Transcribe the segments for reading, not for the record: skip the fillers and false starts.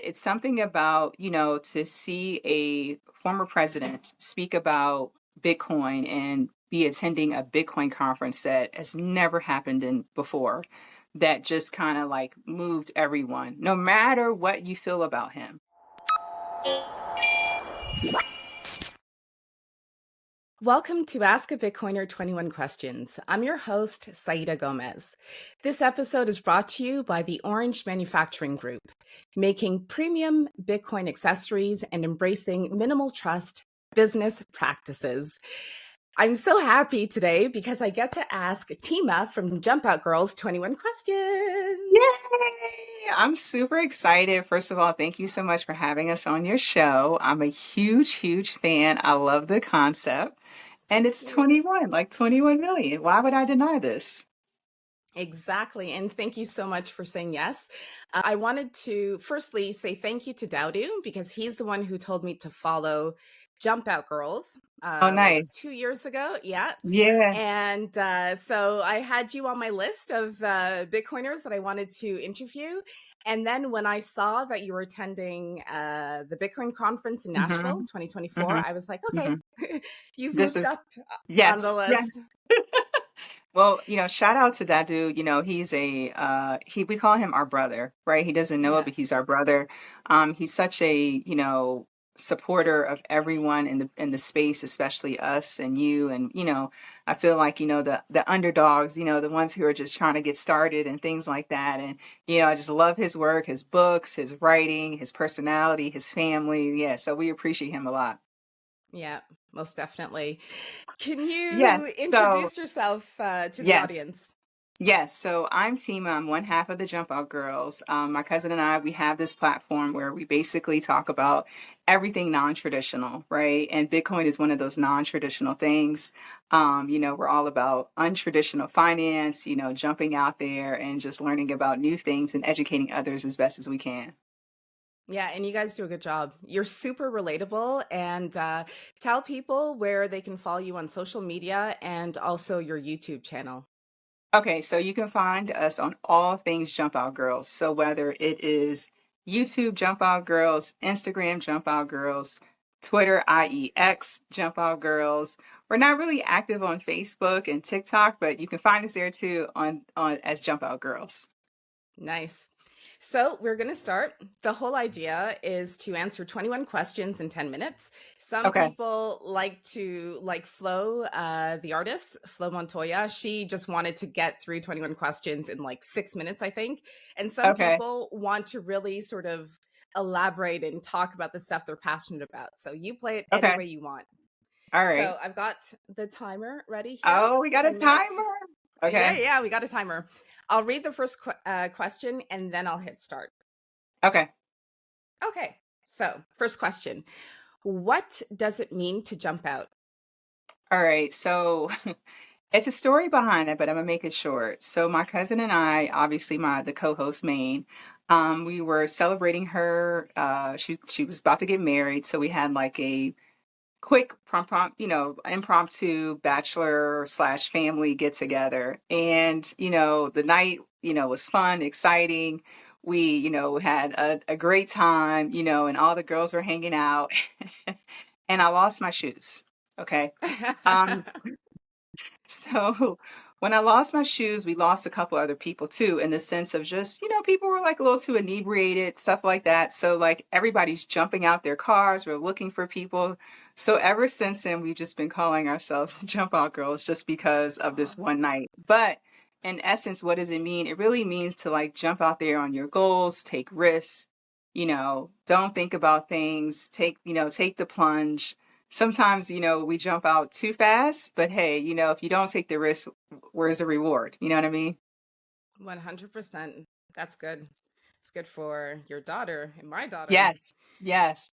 it's something about, to see a former president speak about Bitcoin and be attending a Bitcoin conference that has never happened in before, that just kind of like moved everyone, no matter what you feel about him. Welcome to Ask a Bitcoiner 21 Questions. I'm your host, Saida Gomez. This episode is brought to you by the Orange Manufacturing Group, making premium Bitcoin accessories and embracing minimal trust business practices. I'm so happy today because I get to ask Tima from Jump Out Girls 21 Questions. Yay! I'm super excited. First of all, thank you so much for having us on your show. I'm a huge, huge fan. I love the concept. And Thank it's you. 21, like 21 million. Why would I deny this? Exactly. And thank you so much for saying yes. I wanted to firstly say thank you to Dowdu because he's the one who told me to follow Jump Out Girls Oh, like nice. 2 years ago. Yeah. Yeah. And so I had you on my list of Bitcoiners that I wanted to interview. And then when I saw that you were attending the Bitcoin conference in Nashville hmm 2024, hmm I was like, okay, hmm you've This moved is, up on the yes, list. yes. Well, shout out to that dude. He's we call him our brother, right? He doesn't know it, Yeah. but he's our brother. He's such a, supporter of everyone in the space, especially us and you. And, I feel like, the underdogs, the ones who are just trying to get started and things like that. And, I just love his work, his books, his writing, his personality, his family. Yeah, so we appreciate him a lot. Yeah, most definitely. Can you Yes. So, introduce yourself to the yes. audience? Yes, so I'm Tima. I'm one half of the Jump Out Girls. My cousin and I, we have this platform where we basically talk about everything non-traditional, right? And Bitcoin is one of those non-traditional things. We're all about untraditional finance, jumping out there and just learning about new things and educating others as best as we can. Yeah, and you guys do a good job. You're super relatable, and tell people where they can follow you on social media and also your YouTube channel. Okay, so you can find us on all things Jump Out Girls. So whether it is YouTube Jump Out Girls, Instagram Jump Out Girls, Twitter, i.e. X Jump Out Girls. We're not really active on Facebook and TikTok, but you can find us there too on as Jump Out Girls. Nice. So we're going to start. The whole idea is to answer 21 questions in 10 minutes. Some Okay. people like to, like Flo, the artist, Flo Montoya. She just wanted to get through 21 questions in like 6 minutes, I think. And some Okay. people want to really sort of elaborate and talk about the stuff they're passionate about. So you play it any Okay. way you want. All right. So I've got the timer ready here. Oh, we got a 10 minutes. timer. Yeah, Okay. yeah, we got a timer. I'll read the first question and then I'll hit start. Okay. Okay, so first question. What does it mean to jump out? All right. So it's a story behind it, but I'm gonna make it short. So my cousin and I, obviously the co-host Maine, we were celebrating her. She was about to get married, so we had like a quick prompt, impromptu bachelor slash family get together. And the night, was fun, exciting. We, had a great time, and all the girls were hanging out. And I lost my shoes. Okay. Um, so when I lost my shoes, we lost a couple other people too, in the sense of just, people were like a little too inebriated, stuff like that. So like everybody's jumping out their cars, we're looking for people. So ever since then, we've just been calling ourselves the Jump Out Girls just because of Aw. this one night. But in essence, what does it mean? It really means to like jump out there on your goals, take risks, don't think about things, take the plunge. Sometimes, we jump out too fast, but hey, if you don't take the risk, where's the reward? You know what I mean? 100%. That's good. It's good for your daughter and my daughter. Yes. Yes.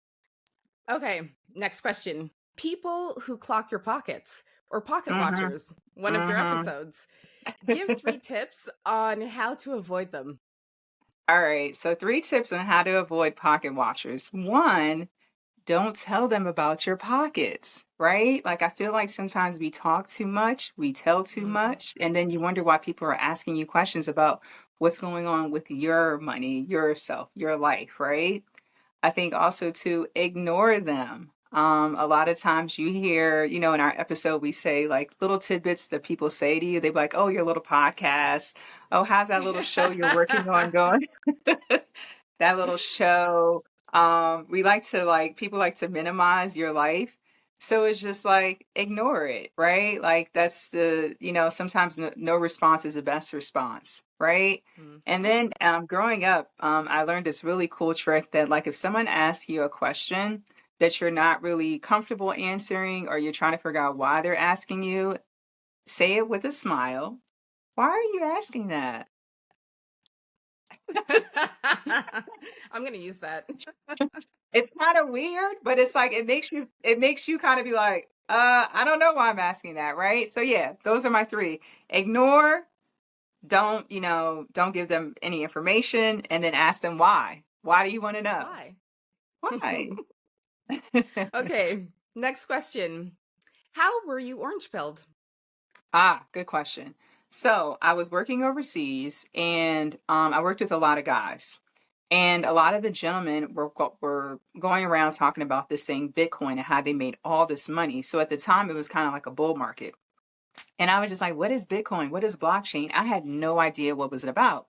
Okay, next question. People who clock your pockets or pocket hmm watchers, one of your hmm episodes. Give 3 tips on how to avoid them. All right. So 3 tips on how to avoid pocket watchers. One, don't tell them about your pockets, right? Like I feel like sometimes we talk too much, we tell too Mhm. much, and then you wonder why people are asking you questions about what's going on with your money, yourself, your life, right? I think also to ignore them. A lot of times you hear, in our episode, we say like little tidbits that people say to you. They be like, oh, your little podcast. Oh, how's that little show you're working on going? That little show. We like to people like to minimize your life. So it's just like ignore it, right? Like that's sometimes no response is the best response, right? And Mhm. then growing up, I learned this really cool trick that like if someone asks you a question that you're not really comfortable answering or you're trying to figure out why they're asking you, say it with a smile. Why are you asking that? I'm gonna use that. It's kind of weird, but it's like it makes you kind of be like, I don't know why I'm asking that, right? So yeah, those are my three. Ignore, don't give them any information, and then ask them why. Why do you want to know? Why? Why? Okay, next question. How were you orange pilled? Good question. So I was working overseas, and I worked with a lot of guys. And a lot of the gentlemen were going around talking about this thing, Bitcoin, and how they made all this money. So at the time, it was kind of like a bull market. And I was just like, what is Bitcoin? What is blockchain? I had no idea what was it about.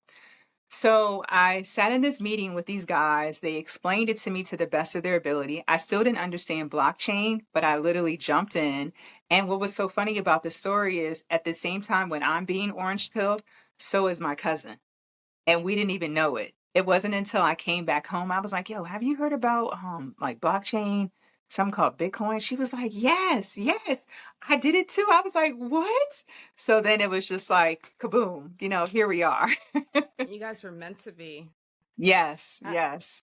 So I sat in this meeting with these guys. They explained it to me to the best of their ability. I still didn't understand blockchain, but I literally jumped in. And what was so funny about the story is at the same time when I'm being orange pilled, so is my cousin, and we didn't even know it. It wasn't until I came back home, I was like, yo, have you heard about like blockchain, something called Bitcoin? She was like, yes, yes, I did it too. I was like, what? So then it was just like kaboom, here we are. You guys were meant to be. Yes, Uh, yes.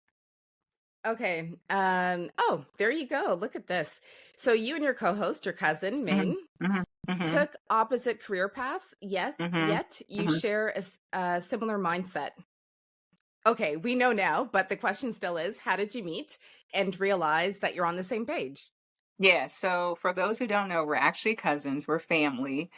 okay. Oh, there you go. Look at this. So you and your co-host, your cousin, Hmm. Maine, Hmm. Hmm. took opposite career paths. Yes, Hmm. yet you Hmm. share a similar mindset. Okay, we know now, but the question still is, how did you meet and realize that you're on the same page? Yeah, so for those who don't know, we're actually cousins, we're family.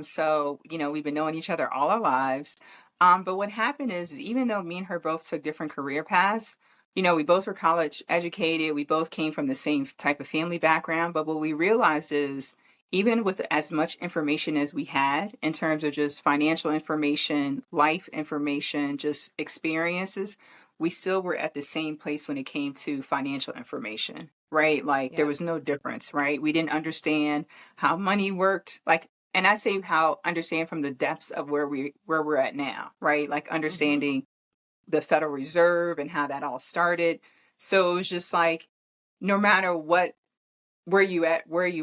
So, we've been knowing each other all our lives. But what happened is even though me and her both took different career paths, we both were college educated, we both came from the same type of family background, but what we realized is even with as much information as we had in terms of just financial information, life information, just experiences, we still were at the same place when it came to financial information, right? Like there Yeah. was no difference, right? We didn't understand how money worked. Like, and I say how understand from the depths of where we're at now, right? Like Mm-hmm. understanding the Federal Reserve and how that all started. So it was just like no matter where you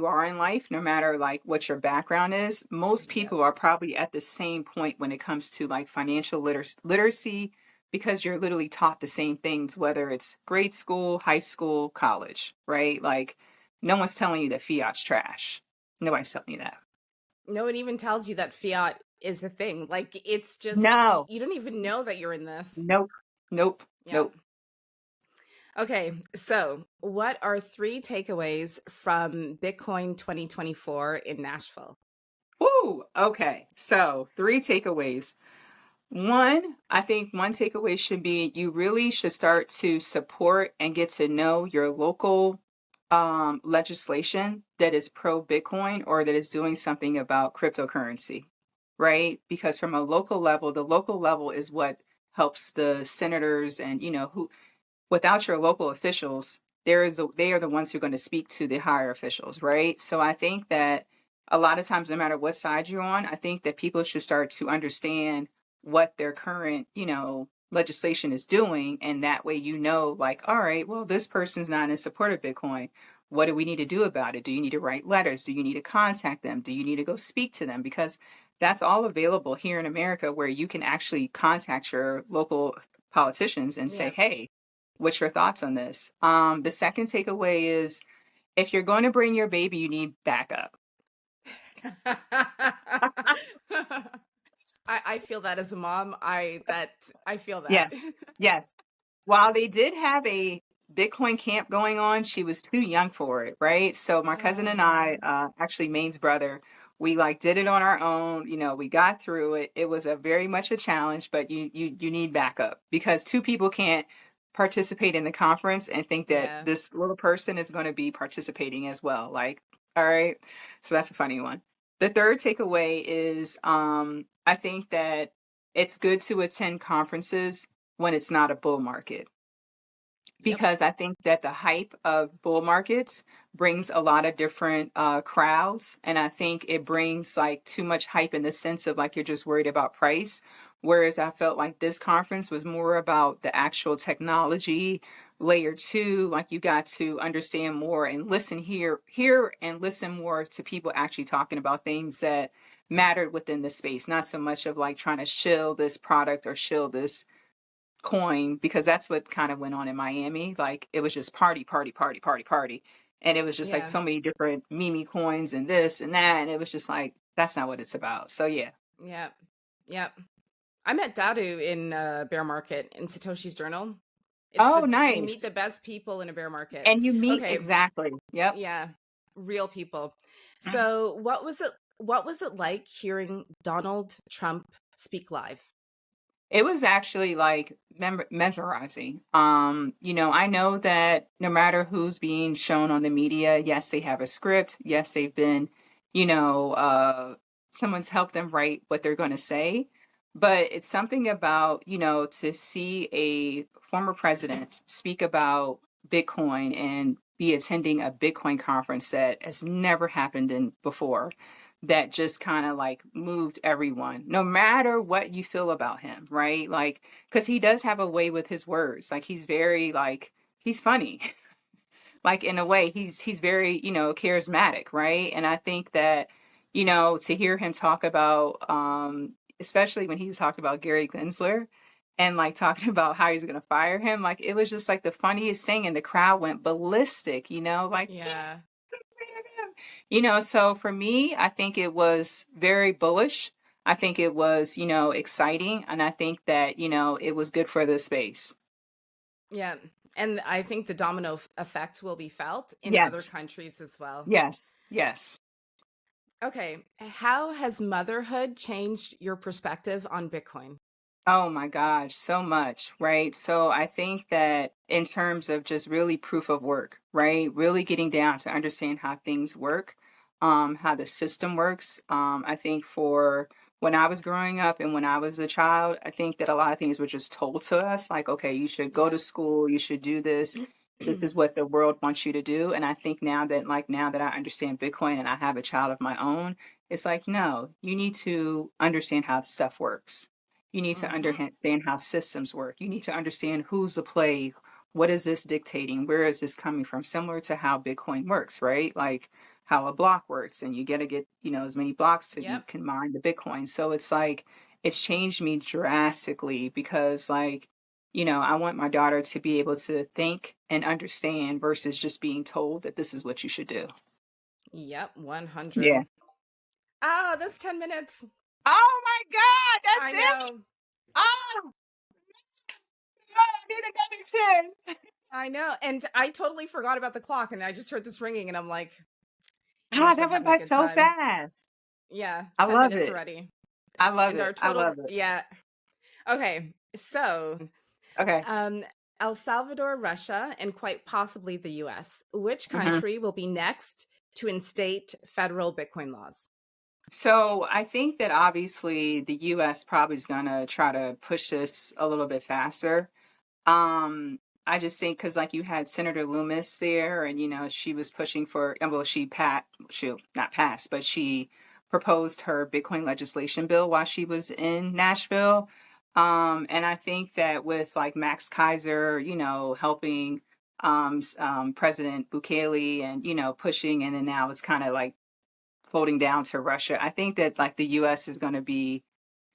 are in life, no matter like what your background is, most Yep. people are probably at the same point when it comes to like financial literacy, because you're literally taught the same things, whether it's grade school, high school, college, right? Like no one's telling you that fiat's trash. Nobody's telling you that. No one even tells you that fiat is a thing. Like it's just No. you don't even know that you're in this. Nope. Nope. Yeah. Nope. Okay, so what are three takeaways from Bitcoin 2024 in Nashville? Woo. Okay. So 3 takeaways. One, I think one takeaway should be you really should start to support and get to know your local legislation that is pro Bitcoin or that is doing something about cryptocurrency, right? Because from a local level, the local level is what helps the senators and, who, without your local officials, they are the ones who are going to speak to the higher officials, right? So I think that a lot of times, no matter what side you're on, I think that people should start to understand what their current, legislation is doing. And that way, like, all right, well, this person's not in support of Bitcoin. What do we need to do about it? Do you need to write letters? Do you need to contact them? Do you need to go speak to them? Because that's all available here in America where you can actually contact your local politicians and say, Yeah. hey, what's your thoughts on this? The second takeaway is if you're going to bring your baby, you need backup. I feel that as a mom. I feel that. Yes, yes. While they did have a Bitcoin camp going on, she was too young for it, right? So my cousin Oh and I, man. actually Maine's brother, we like did it on our own. We got through it. It was a very much a challenge, but you need backup because two people can't. participate in the conference and think that Yeah. this little person is going to be participating as well. Like, all right. So that's a funny one. The third takeaway is I think that it's good to attend conferences when it's not a bull market, Yep. because I think that the hype of bull markets brings a lot of different crowds. And I think it brings like too much hype in the sense of like you're just worried about price. Whereas I felt like this conference was more about the actual technology layer two. Like you got to understand more and listen here and listen more to people actually talking about things that mattered within the space, not so much of like trying to shill this product or shill this coin, because that's what kind of went on in Miami. Like it was just party, party, party, party, party. And it was just like Yeah. so many different Mimi coins and this and that. And it was just like, that's not what it's about. So yeah. Yep. Yep. I met Dadu in bear market in Satoshi's journal. Oh, You meet nice. the best people in a bear market. And you meet Okay, exactly. Yep. yeah, real people. So, what was it like hearing Donald Trump speak live? It was actually like mesmerizing. I know that no matter who's being shown on the media, yes, they have a script. Yes, they've been, you know, someone's helped them write what they're going to say. But it's something about, to see a former president speak about Bitcoin and be attending a Bitcoin conference that has never happened in before, that just kind of like moved everyone, no matter what you feel about him, right? Like, because he does have a way with his words. Like, he's very, like, he's funny. Like, in a way, he's very, charismatic, right? And I think that, to hear him talk about, especially when he's talking about Gary Gensler and like talking about how he's going to fire him, like, it was just like the funniest thing. And the crowd went ballistic, like, Yeah, so for me, I think it was very bullish. I think it was, exciting. And I think that, it was good for the space. yeah, and I think the effect will be felt in other Yes. countries as well. Yes. Yes. Okay, how has motherhood changed your perspective on Bitcoin? Oh my gosh, so much, right? So I think that in terms of just really proof of work, right? Really getting down to understand how things work, how the system works. I think for when I was growing up and when I was a child, I think that a lot of things were just told to us, like, okay, you should go Yeah. to school, you should do this. This is what the world wants you to do. And I think now that I understand Bitcoin and I have a child of my own, it's like, no, you need to understand how stuff works. You need to Mm-hmm. understand how systems work. You need to understand who's the play. What is this dictating? Where is this coming from? Similar to how Bitcoin works, right? Like how a block works, and you got to get, as many blocks so you Yep. can mine the Bitcoin. So it's like, it's changed me drastically because, like, I want my daughter to be able to think and understand versus just being told that this is what you should do. Yep. Yeah. 100. Ah, that's 10 minutes. Oh my God, I that's it. know. Oh, I need another 10. I know. And I totally forgot about the clock and I just heard this ringing and I'm like, may Ah, as well that went having a by good so time. fast. Yeah, I 10 love minutes it. already. I love And our it. I total, love it. yeah. Okay. So, Okay. um, El Salvador, Russia, and quite possibly the US. Which Mhm. country will be next to instate federal Bitcoin laws? So I think that obviously the US probably is gonna try to push this a little bit faster. I just think because like you had Senator Loomis there, and she was pushing for, well, she not passed, but she proposed her Bitcoin legislation bill while she was in Nashville. And I think that with like Max Kaiser, helping President Bukele and pushing, and then now it's kind of like floating down to Russia. I think that like the US is going to be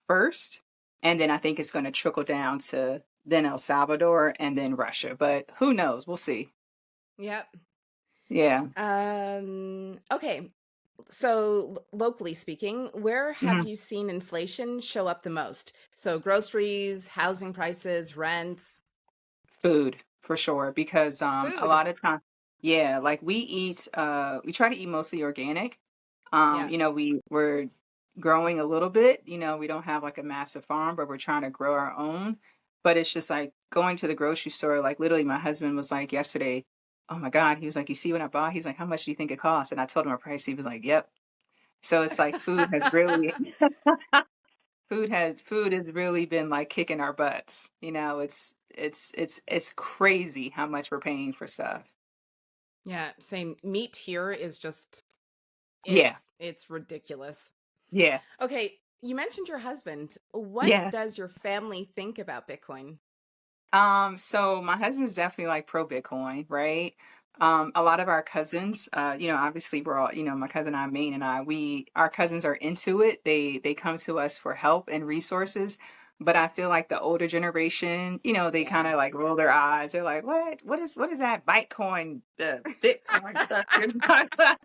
first, and then I think it's going to trickle down to then El Salvador and then Russia. But who knows? We'll see. Yep. Yeah. Okay. So, locally speaking, where have Mhm. you seen inflation show up the most? So, groceries, housing prices, rents, Food for sure, because a food. lot of time, yeah, like we try to eat mostly organic. Yeah. We're growing a little bit, we don't have like a massive farm, but we're trying to grow our own. But it's just like going to the grocery store, like literally my husband was like yesterday, oh my God, he was like, you see what I bought? He's like, how much do you think it costs? And I told him a price. He was like, yep. So it's like food has really been like kicking our butts. You know, it's crazy how much we're paying for stuff. Yeah, same. Meat here is just Yeah. it's ridiculous. Yeah. Okay, you mentioned your husband. What Yeah. does your family think about Bitcoin? So my husband's definitely like pro Bitcoin, right? A lot of our cousins, obviously we're all, my cousin I, Maine and I, our cousins are into it. They come to us for help and resources. But I feel like the older generation, they kind Yeah. of like roll their eyes. They're like, what is that Bitcoin, the Bitcoin stuff you're talking about?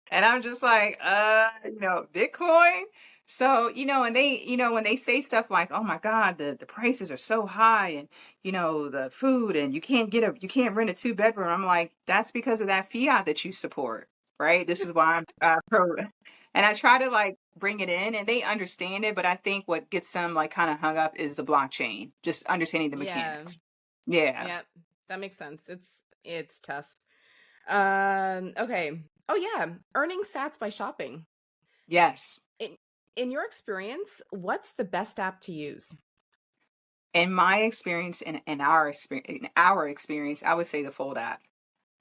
And I'm just like, Bitcoin. So, and they, when they say stuff like, oh my God, the prices are so high and, the food and you can't rent a 2 bedroom. I'm like, that's because of that fiat that you support, right? This is why I'm pro. And I try to like bring it in and they understand it. But I think what gets them like kind of hung up is the blockchain, just understanding the Yeah. mechanics. Yeah. Yeah. That makes sense. It's tough. Okay. Oh yeah, earning sats by shopping. Yes. In in your experience, what's the best app to use? In my experience, in our experience, I would say the Fold app.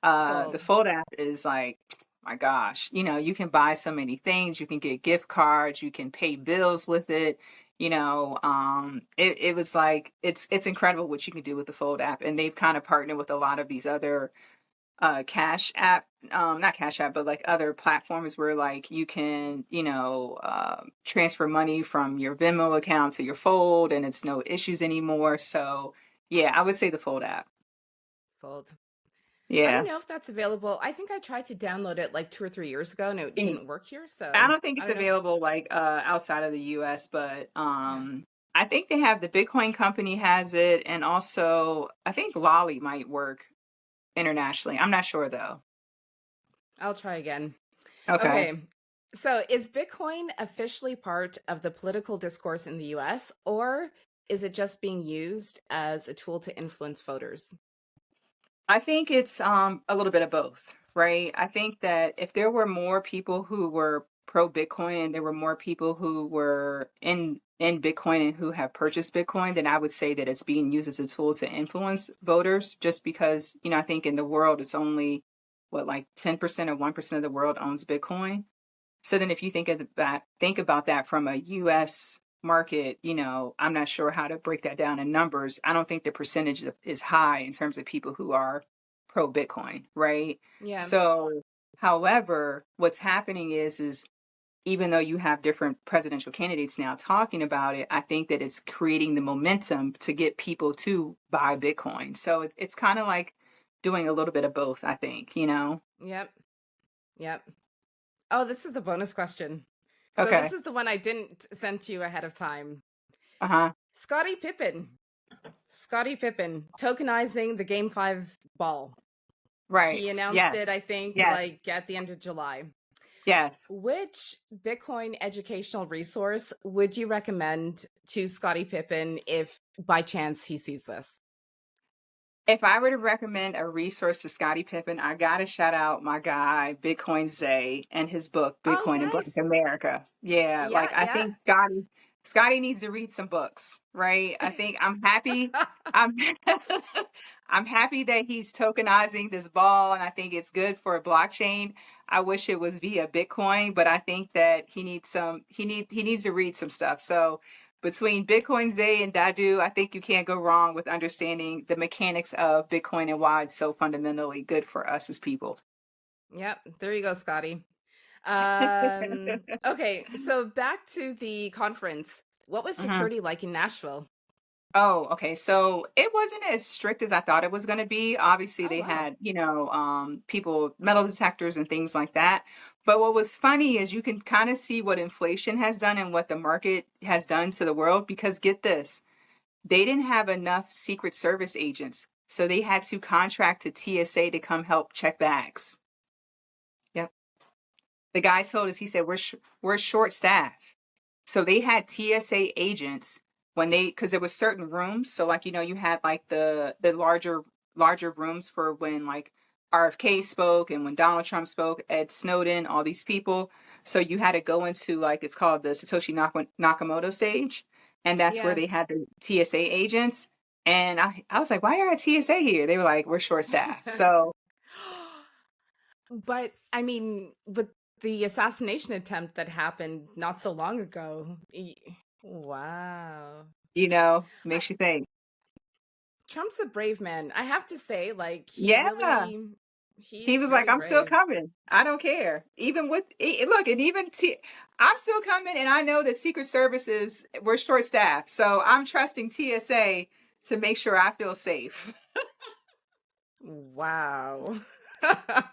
The Fold. Fold app is like, my gosh, you can buy so many things. You can get gift cards. You can pay bills with it. It was like it's incredible what you can do with the Fold app, and they've kind of partnered with a lot of these other cash app not cash app but like other platforms where like you can transfer money from your Venmo account to your Fold and it's no issues anymore. So yeah, I would say the Fold app. Fold. I don't Yeah. know if that's available. I think I tried to download it like 2 or 3 years ago and it And didn't work here. I So don't think I it's don't know. available like outside of the US, but Yeah, I think they have the Bitcoin company has it, and also I think Lolly might work internationally. I'm not sure though. I'll try again. Okay. Okay. So is Bitcoin officially part of the political discourse in the US, or is it just being used as a tool to influence voters? I think it's a little bit of both, right? I think that if there were more people who were pro Bitcoin and there were more people who were in Bitcoin and who have purchased Bitcoin, then I would say that it's being used as a tool to influence voters just because, I think in the world it's only what like 10% or 1% of the world owns Bitcoin. So then if you think about that from a US market, I'm not sure how to break that down in numbers. I don't think the percentage is high in terms of people who are pro Bitcoin, right? Yeah. So, however, what's happening is even though you have different presidential candidates now talking about it, I think that it's creating the momentum to get people to buy Bitcoin. So it's kind of like doing a little bit of both, I think. Yep. Yep. Oh, this is the bonus question. So this Okay. is the one I didn't send to you ahead of time. Uh-huh. Scottie Pippen. Scottie Pippen tokenizing the Game 5 ball. Right. He announced it, Yes. I think, Yes. like at the end of July. Yes. Which Bitcoin educational resource would you recommend to Scottie Pippen if by chance he sees this? If I were to recommend a resource to Scottie Pippen, I gotta shout out my guy, Bitcoin Zay, and his book, Oh, Bitcoin in Black nice. America. Yeah, Yeah, like I yeah. think Scotty needs to read some books, right? I think I'm I'm happy that he's tokenizing this ball and I think it's good for a blockchain. I wish it was via Bitcoin, but I think that he needs to read some stuff. So between Bitcoin Zay and Dadu, I think you can't go wrong with understanding the mechanics of Bitcoin and why it's so fundamentally good for us as people. Yep. There you go, Scotty. Okay, so back to the conference. What was Mhm. security like in Nashville? Oh, okay. So it wasn't as strict as I thought it was going to be. Obviously, Oh, they wow. had, people, metal detectors and things like that. But what was funny is you can kind of see what inflation has done and what the market has done to the world. Because get this, they didn't have enough Secret Service agents. So they had to contract to TSA to come help check bags. Yep. The guy told us, he said, we're short staff. So they had TSA agents when they, because there was certain rooms, so like you had like the larger rooms for when like RFK spoke and when Donald Trump spoke, Ed Snowden, all these people. So you had to go into like it's called the Nakamoto stage, and that's where Yeah. they had the TSA agents. And I was like, why are TSA here? They were like, we're short staffed. So But I mean, with the assassination attempt that happened not so long ago, wow. makes you think. Trump's a brave man. I have to say, like, Yeah. He he's was like, very I'm still brave. coming. I don't care. Even with, look, and even, I'm still coming. And I know that Secret Services, we're short staffed. So I'm trusting TSA to make sure I feel safe. Wow. The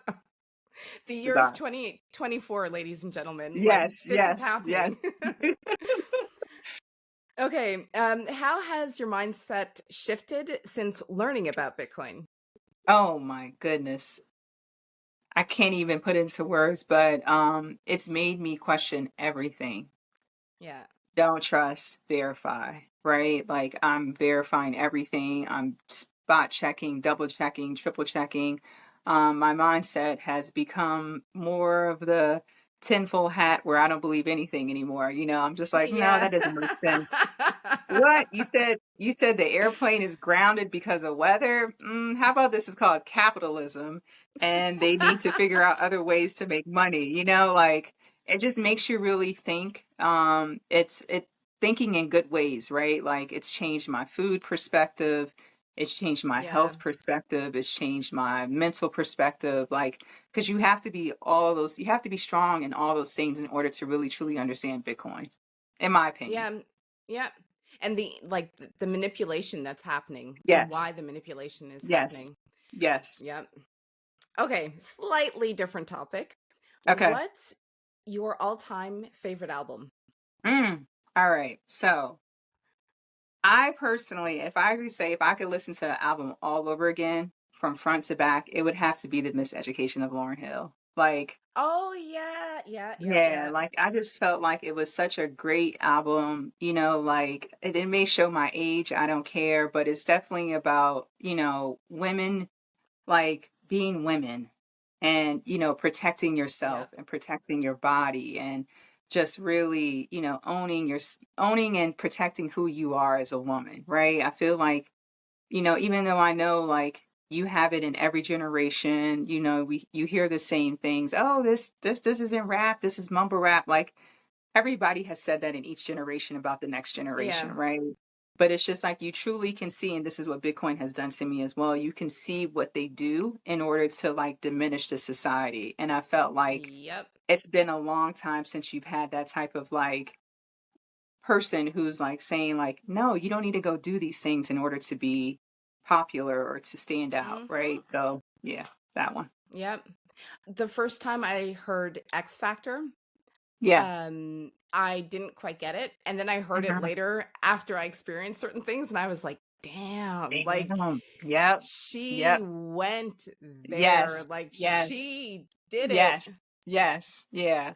It's year is bizarre. 2024, ladies and gentlemen. Like, Yes, this is yes, yes. happening. Okay, how has your mindset shifted since learning about Bitcoin? Oh my goodness. I can't even put into words, but it's made me question everything. Yeah. Don't trust, verify, right? Like I'm verifying everything. I'm spot checking, double checking, triple checking. My mindset has become more of the tinfoil hat where I don't believe anything anymore. I'm just like, no, Yeah. that doesn't make sense. What you said the airplane is grounded because of weather? How about this is called capitalism, and they need to figure out other ways to make money. Like it just makes you really think. It thinking in good ways, right? Like it's changed my food perspective. It's changed my Yeah. health perspective. It's changed my mental perspective. Like, because you have to be all those, you have to be strong in all those things in order to really truly understand Bitcoin, in my opinion. Yeah. Yeah. And the manipulation that's happening and Yes. why the manipulation is Yes. happening. Yes. Yep. Okay, slightly different topic. Okay. What's your all-time favorite album? Mm. All right. So I personally, if I could say if I could listen to an album all over again from front to back, it would have to be the Miseducation of Lauryn Hill. Like, Oh yeah, yeah, yeah, yeah, yeah. like I just felt like it was such a great album, like it may show my age, I don't care, but it's definitely about, women like being women and protecting Yeah. yourself and protecting your body and just really owning and protecting who you are as a woman, right? I feel like even though I know like you have it in every generation, you hear the same things. Oh, this isn't rap, this is mumble rap. Like everybody has said that in each generation about the next Yeah. generation, right? But it's just like you truly can see, and this is what Bitcoin has done to me as well. You can see what they do in order to like diminish the society. And I felt like Yep. it's been a long time since you've had that type of like person who's like saying like, no, you don't need to go do these things in order to be popular or to stand out, Hmm. right? So yeah, that one. Yep. The first time I heard X Factor, Yeah. I didn't quite get it, and then I heard it Mhm. later after I experienced certain things, and I was like, "Damn!" Like Damn. Yep. she Yep. went there, Yes. like Yes. she did it. Yes. Yes. Yeah.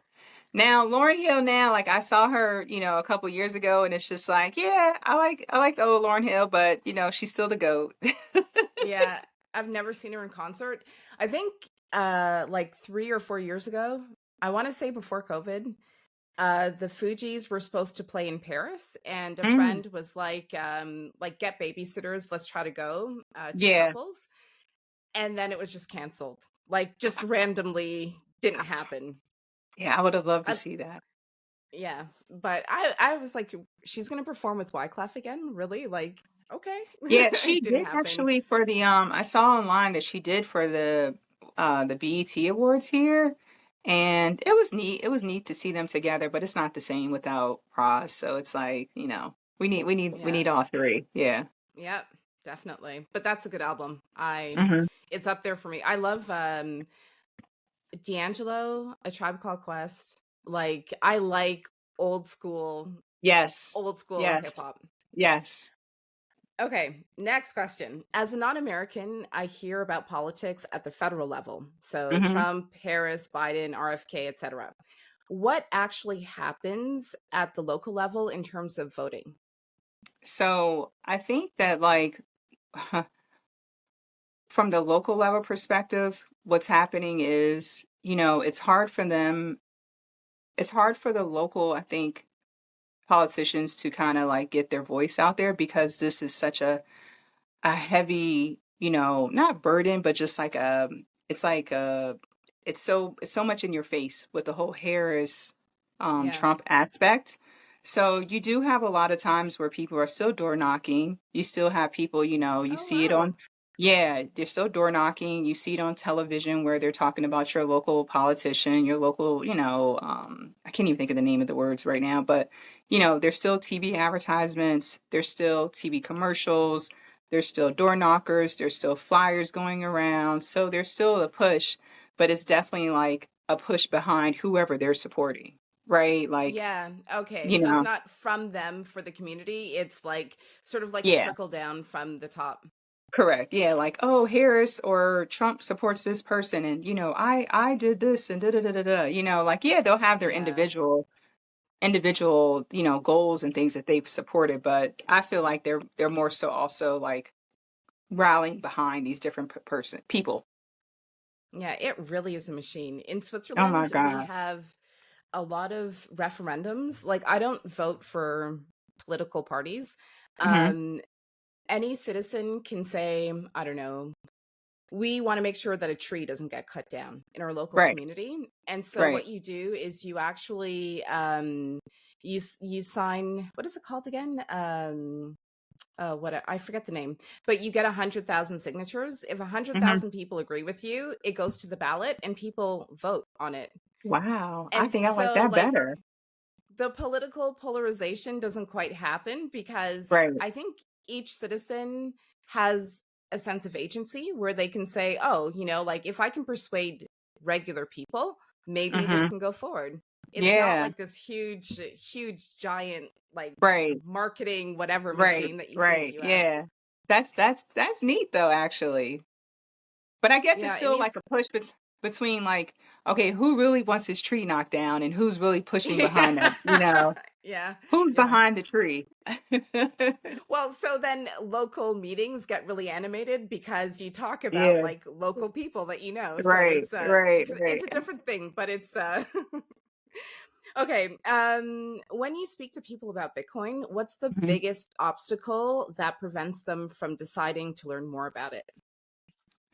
Now, Lauryn Hill now, like I saw her, a couple years ago, and it's just like, yeah, I like the old Lauryn Hill, but she's still the GOAT. Yeah, I've never seen her in concert. I think like 3 or 4 years ago, I want to say before COVID, the Fugees were supposed to play in Paris and a Mm, friend was like get babysitters, let's try to go, two yeah. couples, and then it was just canceled. Like just randomly didn't happen. Yeah, I would have loved to Uh, see that. yeah, but I was like she's going to perform with Wyclef again? Really? Like okay. Yeah, It she didn't did happen. actually for the I saw online that she did for the BET Awards here, and it was neat. It was neat to see them together, but it's not the same without Pras. So it's like, we need Yeah. all three. Yeah. Yep, definitely. But that's a good album. Hmm. It's up there for me. I love D'Angelo, A Tribe Called Quest. Like I like old school, Yes. old school hip Yes. hop. Yes. Okay, next question. As a non-American, I hear about politics at the federal level. So Hmm. Trump, Harris, Biden, RFK, etc. What actually happens at the local level in terms of voting? So I think that like from the local level perspective, what's happening is, it's hard for them. It's hard for the local, I think, politicians to kind of like get their voice out there because this is such a heavy, not burden, but just like it's like it's so much in your face with the whole Harris Yeah. Trump aspect. So you do have a lot of times where people are still door knocking. You still have people, you Oh, see it wow. on, yeah, they're still door knocking. You see it on television where they're talking about your local politician, your local, I can't even think of the name of the words right now, but there's still TV advertisements, there's still TV commercials, there's still door knockers, there's still flyers going around. So there's still a push, but it's definitely like a push behind whoever they're supporting, right? Like, Yeah. Okay. you So it's know, not from them for the community. It's like sort of like a yeah, trickle down from the top. correct. Yeah, like, oh, Harris or Trump supports this person and I did this and da da da da da. Like, yeah, they'll have their Yeah. individual, goals and things that they've supported, but I feel like they're more so also like rallying behind these different people. Yeah. It really is a machine. In Oh my Switzerland, we God. have a lot of referendums. Like, I don't vote for political parties. Hmm. Um, any citizen can say, I don't know, we want to make sure that a tree doesn't get cut down in our local Right, community. And so right. what you do is you actually you sign, what is it called again? I forget the name, but you get 100,000 signatures. If a hundred Hmm. thousand people agree with you, it goes to the ballot and people vote on it. Wow, I And think I like so, that like, better. the political polarization doesn't quite happen because Right. I think each citizen has a sense of agency where they can say, oh, like, if I can persuade regular people, maybe this Hmm. can go forward. It's not Yeah. like this huge giant, like, Right. marketing whatever Right. machine that you see in the Right. US. Yeah. That's neat though, actually. But I guess it's Yeah, it still like needs. a push between like, okay, who really wants his tree knocked down and who's really pushing behind that, Yeah, who's yeah. behind the tree? Well, so then local meetings get really animated because you talk about Yeah. like local people that you know. So Right. Right. it's Right. a different thing, but it's okay. When you speak to people about Bitcoin, what's the Mhm. biggest obstacle that prevents them from deciding to learn more about it?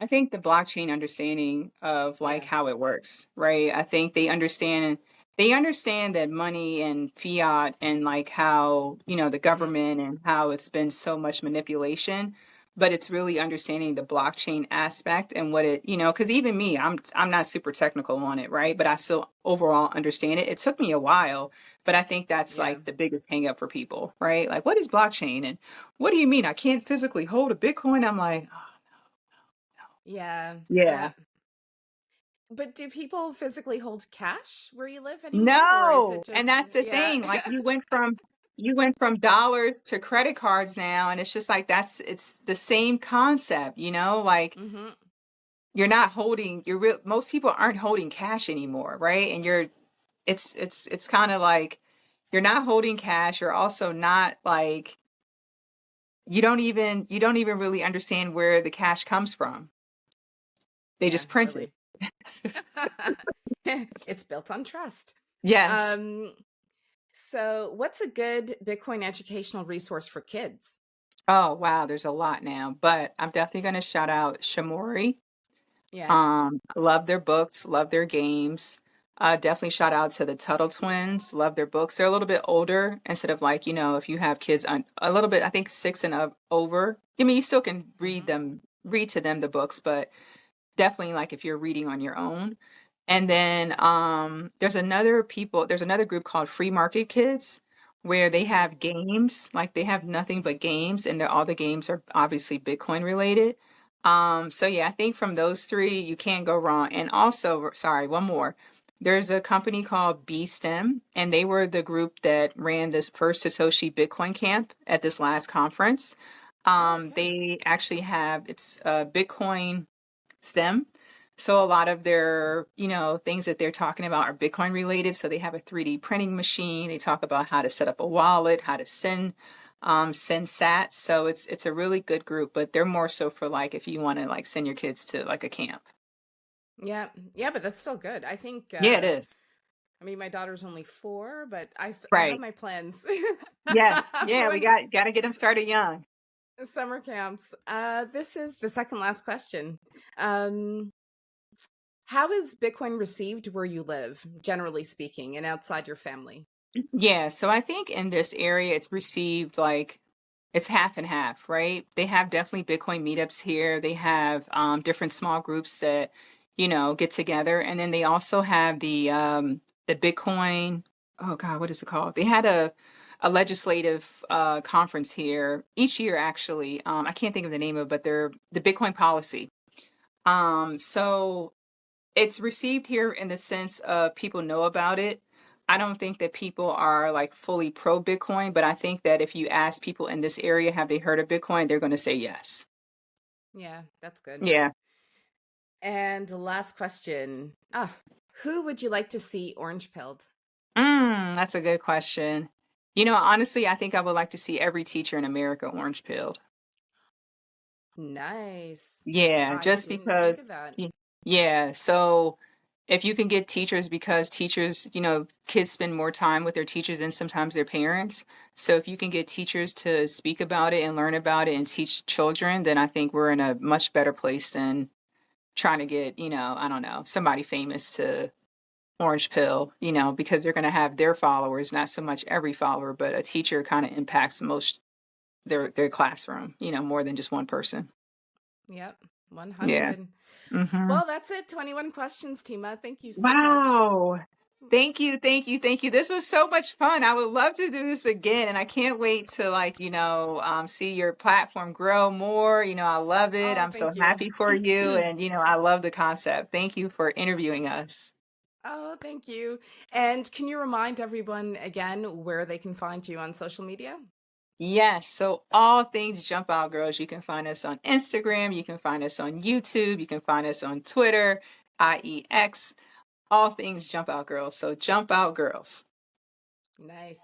I think the blockchain understanding of like Yeah. how it works, right? I think they understand that money and fiat and like how, the Hmm. government and how it's been so much manipulation, but it's really understanding the blockchain aspect and what it, because even me, I'm not super technical on it, right? But I still overall understand it. It took me a while, but I think that's Yeah. like the biggest hang up for people, right? Like what is blockchain and what do you mean I can't physically hold a Bitcoin? I'm like, Yeah. yeah. Yeah. But do people physically hold cash where you live anymore, or is it No, and just that's the yeah? thing, like, you went from dollars to credit cards now, and it's just like it's the same concept, like, Hmm. you're real most people aren't holding cash anymore, right? And it's kinda like, you're not holding cash, you're also not, like you don't even really understand where the cash comes from. They Yeah, just print it. really. It's built on trust. Yes. Um, so what's a good Bitcoin educational resource for kids? Oh, wow, there's a lot now, but I'm definitely gonna shout out Shamori. Yeah. Love their books, love their games. Definitely shout out to the Tuttle twins. Love their books. They're a little bit older instead of like, if you have kids on a little bit, I think six and over. I mean, you still can Hmm. read to them the books, but definitely like if you're reading on your own. And then there's another group called Free Market Kids where they Hmm. have games, like they have nothing but games and all the games are obviously Bitcoin related. So yeah, I think from those three you can't go wrong. And also, sorry, one more. There's a company called BSTEM, and they were the group that ran this first Satoshi Bitcoin camp at this last conference. Oh, okay. They actually have it's Bitcoin STEM. So a lot of their, things that they're talking about are Bitcoin related. So they have a 3D printing machine. They talk about how to set up a wallet, how to send send sats. So it's a really good group, but they're more so for like if you want to like send your kids to like a camp. Yeah. Yeah, but that's still good. I think Yeah, it is. I mean my daughter's only 4, but I have Right. my plans Yes. for Yeah, we when got to get them s- started young. summer camps. This is the second last question. Um how is Bitcoin received where you live, generally speaking, and outside your family? Yeah, so I think in this area it's received like it's half and half, right? They have definitely Bitcoin meetups here. They have different small groups that, get together. And then they also have the Bitcoin, oh God, what is it called? They had a legislative conference here each year actually. I can't think of the name of it, but they're the Bitcoin policy. So it's received here in the sense of people know about it. I don't think that people are like fully pro Bitcoin, but I think that if you ask people in this area, have they heard of Bitcoin? They're going to say yes. Yeah, that's good. Yeah. And the last question. Who would you like to see orange pilled? That's a good question. Honestly, I think I would like to see every teacher in America orange pilled. Nice. Yeah, I just didn't think of because, that. yeah. So if you can get teachers, because teachers, kids spend more time with their teachers than sometimes their parents. So if you can get teachers to speak about it and learn about it and teach children, then I think we're in a much better place than trying to get, I don't know, somebody famous to orange pill, because they're going to have their followers, not so much every follower, but a teacher kind of impacts most their classroom, more than just one person. Yep, Yeah. 100. Hmm. Well, that's it. 21 questions, Tima. Thank you so much. Wow. Thank you, thank you, thank you. This was so much fun. I would love to do this again, and I can't wait to like, see your platform grow more. I love it. Oh, I'm so thank you. happy for you, and I love the concept. Thank you for interviewing us. Oh, thank you. And can you remind everyone again where they can find you on social media? Yes, so all things Jump Out Girls. You can find us on Instagram, you can find us on YouTube, you can find us on Twitter, IEX, all things Jump Out Girls. So Jump Out Girls. Nice.